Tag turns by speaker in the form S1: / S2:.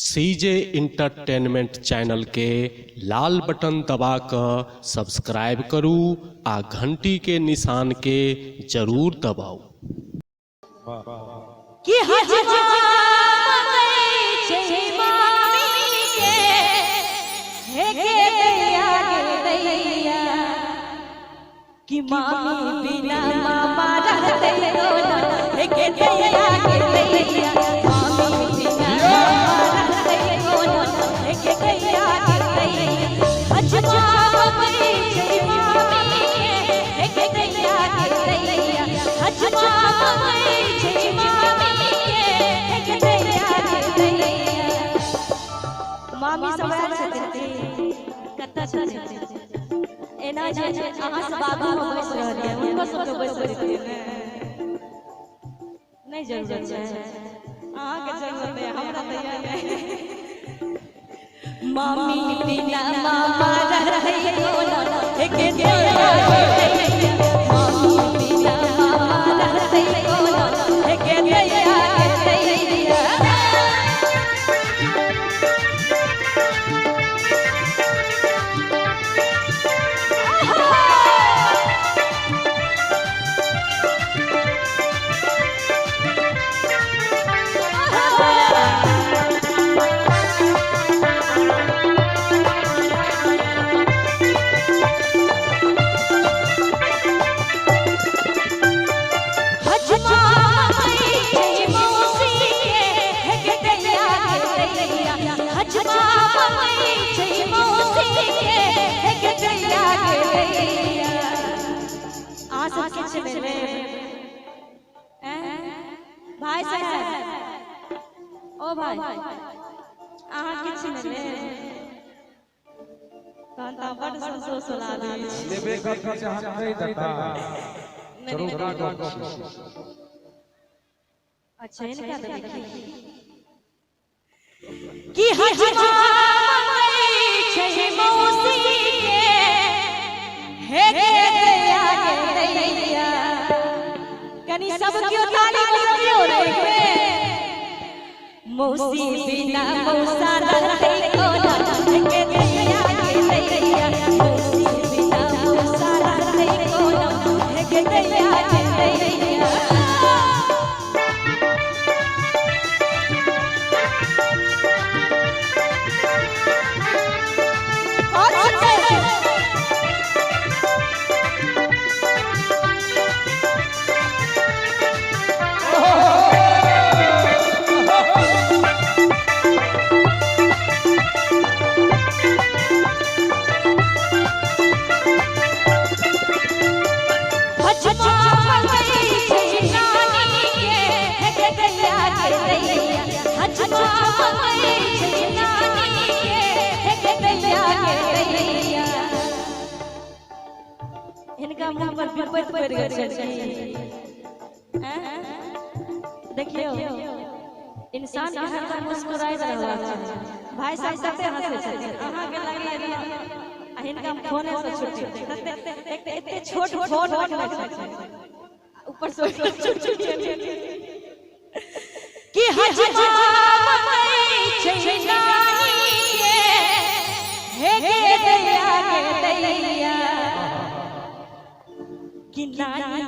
S1: CJ entertainment channel के लाल button दबाकर subscribe करू आ घंटी के निशान के जरूर दबाऊ।
S2: कि कि मामी बिना मामा रहते हो ना के दैया के दैया मामी बिना मामा रहते हो ना के दैया के दैया अजमा मई जय मामी के दैया के दैया अजमा मई जय मामी के दैया के दैया मामी सब छथि कत्ता छथि एना जे अहाँ सब आगू में बैस रहलिए उनको सब बैस रहलिए नहीं जरूरत है अहाँ के जरूरत है हमरा तैयार है मामी बिना मामा रहते हो ना के दैया मामी बिना मामा रहते हो ना के दैया के दैया भाई साहब ओ भाई आहा किछ नै कांता बड़ संतोष होला
S3: लेबे कर चाहत नहीं दता जरूर का
S2: अच्छा इनका तो देखिए कि हजमा छै मौसी के हे दैया के दैया कनी सब क्यों ताली बजाओ रे मौसी बिना मौसा रहते हो ना के दैया के दैया मौसी बिना मौसा रहते हो ना के दैया के दैया इनका मुंह पर विपत पड़ गया देखियो इंसान हरदम मुस्कुराए रहला भाई साहब सबते हंसे छथि अहाँ के लगे आ इनका फोने से छुट्टी एते छोट फोन ऊपर से कि हजमा मई छै नानी हे दैया के दैया कि नानी